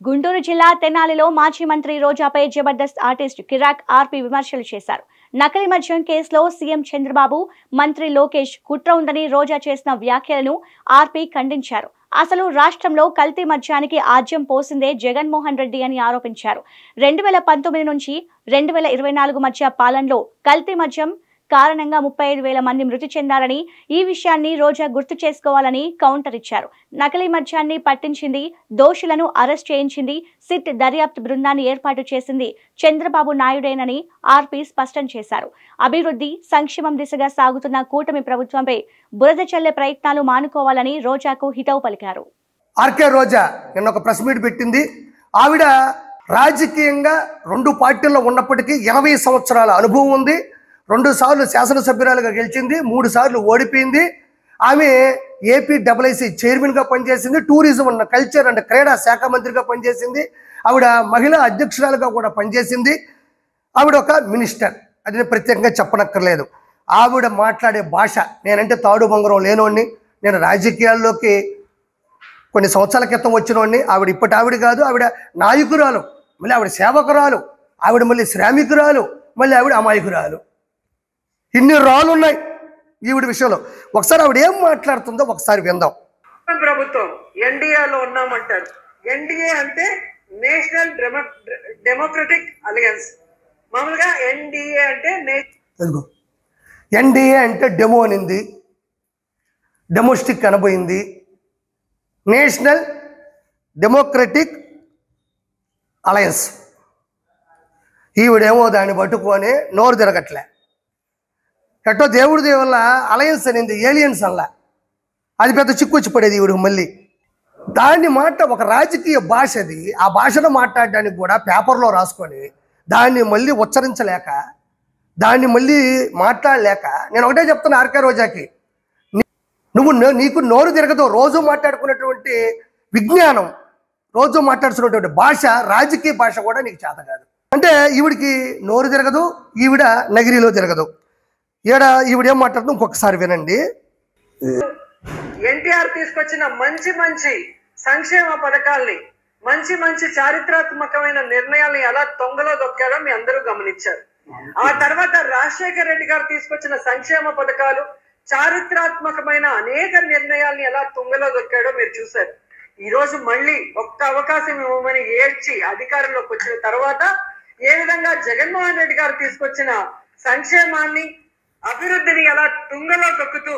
గుంటూరు జిల్లా తెనాలిలో మాజీ మంత్రి రోజాపై జబర్దస్త్ ఆర్టిస్ట్ కిరాక్ ఆర్పి విమర్శలు చేశారు. నకిలీ మద్యం కేసులో సీఎం చంద్రబాబు, మంత్రి లోకేష్ కుట్ర ఉందని రోజా చేసిన వ్యాఖ్యలను ఆర్పి ఖండించారు. అసలు రాష్ట్రంలో కల్తీ మద్యానికి ఆజ్యం పోసిందే జగన్మోహన్ రెడ్డి అని ఆరోపించారు. 2019 నుంచి 2024 మధ్య పాలనలో కల్తీ మద్యం కారణంగా 35,000 మంది మృతి చెందారని, ఈ విషయాన్ని రోజా గుర్తు చేసుకోవాలని కౌంటర్ ఇచ్చారు. నకిలీ మద్యాన్ని పట్టించింది, దోషులను అరెస్ట్ చేయించింది, సిట్ దర్యాప్తు బృందాన్ని ఏర్పాటు చేసింది చంద్రబాబు నాయుడేనని ఆర్పి స్పష్టం చేశారు. అభివృద్ధి, సంక్షేమం దిశగా సాగుతున్న కూటమి ప్రభుత్వంపై బురద చల్లే ప్రయత్నాలు మానుకోవాలని రోజాకు హితవు పలికారు. ఆర్కే రోజా నిన్న ఒక ప్రెస్ మీట్ పెట్టింది. ఆవిడ రాజకీయంగా 2 పార్టీల్లో ఉన్నప్పటికీ 20 సంవత్సరాల అనుభవం ఉంది. 2 సార్లు శాసనసభ్యురాలుగా గెలిచింది, 3 సార్లు ఓడిపోయింది. ఆమె APIIC చైర్మన్గా పనిచేసింది, టూరిజం అండ్ కల్చర్ అండ్ క్రీడా శాఖ మంత్రిగా పనిచేసింది. ఆవిడ మహిళా అధ్యక్షురాలుగా కూడా పనిచేసింది. ఆవిడ ఒక మినిస్టర్, అది ప్రత్యేకంగా చెప్పనక్కర్లేదు. ఆవిడ మాట్లాడే భాష, నేనంటే తాడు బంగారం లేనోడిని, నేను రాజకీయాల్లోకి కొన్ని సంవత్సరాల క్రితం వచ్చినోడిని. ఆవిడ ఇప్పటి ఆవిడ కాదు, ఆవిడ నాయకురాలు, మళ్ళీ ఆవిడ సేవకురాలు, ఆవిడ మళ్ళీ శ్రామికురాలు, మళ్ళీ ఆవిడ అమాయకురాలు. ఇన్ని రాళ్ళు ఉన్నాయి ఈవిడ విషయంలో. ఒకసారి ఆవిడ ఏం మాట్లాడుతుందో ఒకసారి విందాం. ప్రభుత్వం ఎన్డీఏలో ఉన్నామంటారు. ఎన్డీఏ అంటే నేషనల్ డెమోక్రటిక్ అలయన్స్. మామూలుగా ఎన్డీఏ అంటే ఎన్డీఏ అంటే డెమో అనింది, డెమోస్టిక్ అనబోయింది. National democratic alliance. ఈవిడేమో దాన్ని పట్టుకొని నోరు తిరగట్లే. ఎట్టో దేవుడి దేవుళ్ళ అలయన్స్ అనింది, ఏలియన్స్ అలా. అది పెద్ద చిక్కొచ్చి పడేది ఈవిడికి మళ్ళీ. దాన్ని మాట ఒక రాజకీయ భాష అది. ఆ భాషను మాట్లాడడానికి కూడా పేపర్లో రాసుకొని దాన్ని మళ్ళీ ఉచ్చరించలేక, దాన్ని మళ్ళీ మాట్లాడలేక, నేను ఒకటే చెప్తున్నా ఆర్కే రోజాకి, నీకు నోరు తిరగదు. రోజు మాట్లాడుకున్నటువంటి విజ్ఞానం, రోజు మాట్లాడుతున్నటువంటి భాష, రాజకీయ భాష కూడా నీకు చేత కాదు. అంటే ఈవిడికి నోరు తిరగదు, ఈవిడ నగిరిలో తిరగదు. ఈవిడేం మాట్లాడుతూ ఇంకొకసారి వినండి. ఎన్టీఆర్ తీసుకొచ్చిన మంచి మంచి సంక్షేమ పథకాల్ని, మంచి మంచి చారిత్రాత్మకమైన నిర్ణయాల్ని ఎలా తొంగలో దొక్కారో మీ అందరూ గమనించారు. ఆ తర్వాత రాజశేఖర రెడ్డి గారు తీసుకొచ్చిన సంక్షేమ పథకాలు, చారిత్రాత్మకమైన అనేక నిర్ణయాల్ని ఎలా తుంగలో దొక్కాడో మీరు చూశారు. ఈ రోజు మళ్ళీ ఒక్క అవకాశం ఇవ్వమని ఏడ్చి అధికారంలోకి వచ్చిన తర్వాత ఏ విధంగా జగన్మోహన్ రెడ్డి గారు తీసుకొచ్చిన సంక్షేమాన్ని, అభివృద్ధిని ఎలా తుంగలో దొక్కుతూ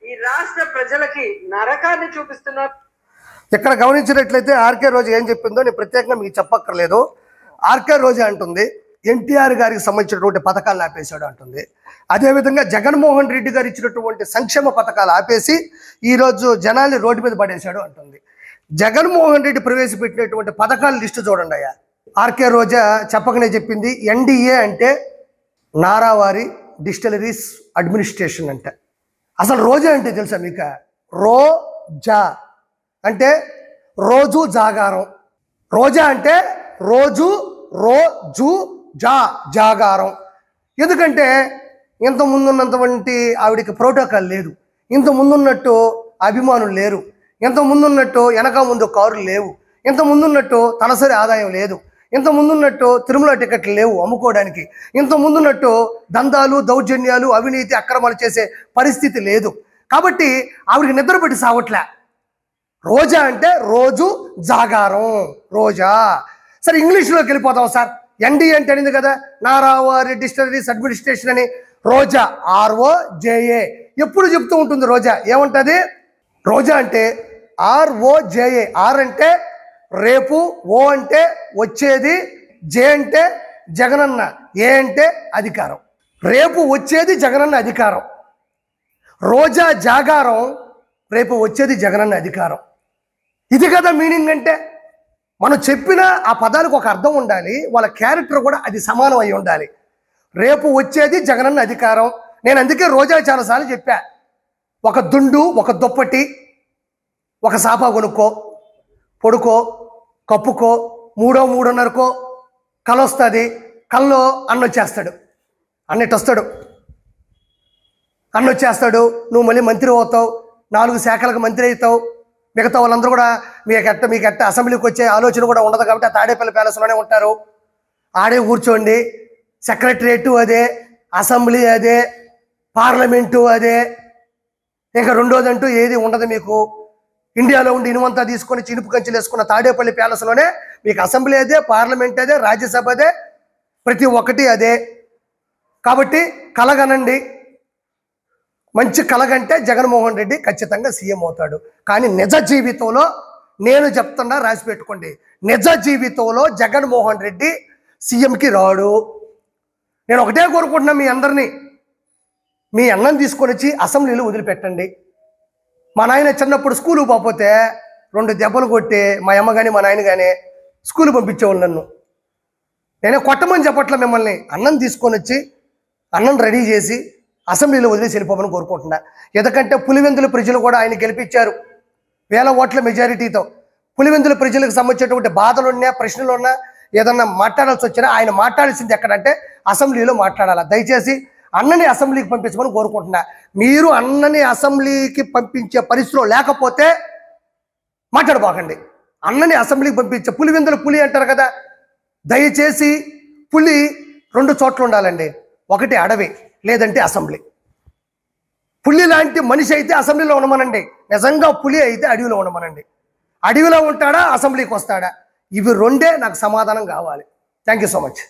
ఈ రాష్ట్ర ప్రజలకి నరకాన్ని చూపిస్తున్నారు. ఇక్కడ గమనించినట్లయితే ఆర్కే రోజా ఏం చెప్పిందో నేను ప్రత్యేకంగా మీకు చెప్పక్కర్లేదు. ఆర్కే రోజా అంటుంది ఎన్టీఆర్ గారికి సంబంధించినటువంటి పథకాలు ఆపేశాడు అంటుంది. అదేవిధంగా జగన్మోహన్ రెడ్డి గారు ఇచ్చినటువంటి సంక్షేమ పథకాలు ఆపేసి ఈరోజు జనాల్ని రోడ్డు మీద పడేశాడు అంటుంది. జగన్మోహన్ రెడ్డి ప్రవేశపెట్టినటువంటి పథకాల లిస్టు చూడండి అయ్యా. ఆర్కే రోజా చెప్పకనే చెప్పింది ఎన్డీఏ అంటే నారావారి డిస్టిలరీస్ అడ్మినిస్ట్రేషన్ అంటే. అసలు రోజా అంటే తెలుసా మీకు? రోజా అంటే రోజు జాగారం. రోజా అంటే రోజు, రోజు జాగారం. ఎందుకంటే ఇంత ముందున్నటువంటి ఆవిడికి ప్రోటోకాల్ లేదు, ఇంత ముందున్నట్టు అభిమానులు లేరు, ఇంత ముందున్నట్టు వెనక ముందు కారులు లేవు, ఇంత ముందున్నట్టు తలసరి ఆదాయం లేదు, ఇంత ముందున్నట్టు తిరుమల టికెట్లు లేవు అమ్ముకోవడానికి, ఇంత ముందున్నట్టు దందాలు, దౌర్జన్యాలు, అవినీతి, అక్రమాలు చేసే పరిస్థితి లేదు. కాబట్టి ఆవిడికి నిద్ర పెట్టి సావట్లే. రోజా అంటే రోజు జాగారం, రోజా. సరే ఇంగ్లీష్లోకి వెళ్ళిపోతాం సార్. ఎన్డీఏ అంటే అనింది కదా, నారావారి డిస్టిలరీస్ అడ్మినిస్ట్రేషన్ అని. రోజా ROJA ఎప్పుడు చెప్తూ ఉంటుంది రోజా. ఏమంటుంది రోజా అంటే? ROJA. ఆర్ అంటే రేపు, ఓ అంటే వచ్చేది, జే అంటే జగనన్న, ఏ అంటే అధికారం. రేపు వచ్చేది జగనన్న అధికారం. రోజా జాగారం, రేపు వచ్చేది జగనన్న అధికారం. ఇది కదా మీనింగ్ అంటే. మనం చెప్పిన ఆ పదాలకు ఒక అర్థం ఉండాలి, వాళ్ళ క్యారెక్టర్ కూడా అది సమానం అయి ఉండాలి. రేపు వచ్చేది జగనన్న అధికారం. నేను అందుకే రోజా చాలాసార్లు చెప్పా, ఒక దుండు, ఒక దుప్పటి, ఒక సాపా కొనుక్కో, పొడుకో, కప్పుకో, 3:30కో కలొస్తుంది. కల్లో అన్నొచ్చేస్తాడు, అన్నట్టు అన్నొచ్చేస్తాడు. నువ్వు మళ్ళీ మంత్రి అవుతావు, 4 శాఖలకు మంత్రి అవుతావు, మిగతా వాళ్ళందరూ కూడా మీకు ఎట్ట అసెంబ్లీకి వచ్చే ఆలోచన కూడా ఉండదు కాబట్టి ఆ తాడేపల్లి ప్యాలెస్లోనే ఉంటారు. ఆడే కూర్చోండి. సెక్రటరియట్ అదే, అసెంబ్లీ అదే, పార్లమెంటు అదే, ఇంకా రెండోదంటూ ఏది ఉండదు మీకు. ఇండియాలో ఉండి ఇనుమంతా తీసుకొని చినుపు కంచెలు వేసుకున్న తాడేపల్లి ప్యాలెస్లోనే మీకు అసెంబ్లీ అదే, పార్లమెంట్ అదే, రాజ్యసభ అదే, ప్రతి ఒక్కటి అదే. కాబట్టి కలగనండి. మంచి కలగంటే జగన్మోహన్ రెడ్డి ఖచ్చితంగా సీఎం అవుతాడు. కానీ నిజ జీవితంలో నేను చెప్తున్నా, రాసి పెట్టుకోండి, నిజ జీవితంలో జగన్మోహన్ రెడ్డి సీఎంకి రాడు. నేను ఒకటే కోరుకుంటున్నా మీ అందరినీ, మీ అన్నం తీసుకొని వచ్చి అసెంబ్లీలో వదిలిపెట్టండి. మా నాయన చిన్నప్పుడు స్కూలుకు పోతే 2 దెబ్బలు కొట్టి మా అమ్మ కానీ మా నాయన కానీ స్కూలు పంపించేవాళ్ళు నన్ను. నేనే కొట్టమని చెప్పట్ల మిమ్మల్ని. అన్నం తీసుకొని వచ్చి అన్నం రెడీ చేసి అసెంబ్లీలో వదిలేసి వెళ్ళిపోమని కోరుకుంటున్నా. ఎందుకంటే పులివెందుల ప్రజలు కూడా ఆయన గెలిపించారు 1000 ఓట్ల మెజారిటీతో. పులివెందుల ప్రజలకు సంబంధించినటువంటి బాధలున్నా, ప్రశ్నలున్నా, ఏదన్నా మాట్లాడాల్సి వచ్చినా ఆయన మాట్లాడాల్సింది ఎక్కడంటే అసెంబ్లీలో మాట్లాడాలి. దయచేసి అన్నని అసెంబ్లీకి పంపించమని కోరుకుంటున్నా. మీరు అన్నని అసెంబ్లీకి పంపించే పరిస్థితిలో లేకపోతే మాట్లాడబాకండి. అన్నని అసెంబ్లీకి పంపించే పులివెందుల పులి అంటారు కదా, దయచేసి పులి 2 చోట్ల ఉండాలండి. ఒకటి అడవి, లేదంటే అసెంబ్లీ. పులి లాంటి మనిషి అయితే అసెంబ్లీలో ఉండమనండి. నిజంగా పులి అయితే అడవిలో ఉండమనండి. అడవిలో ఉంటాడా, అసెంబ్లీకి వస్తాడా? ఇవి 2 నాకు సమాధానం కావాలి. Thank you so much.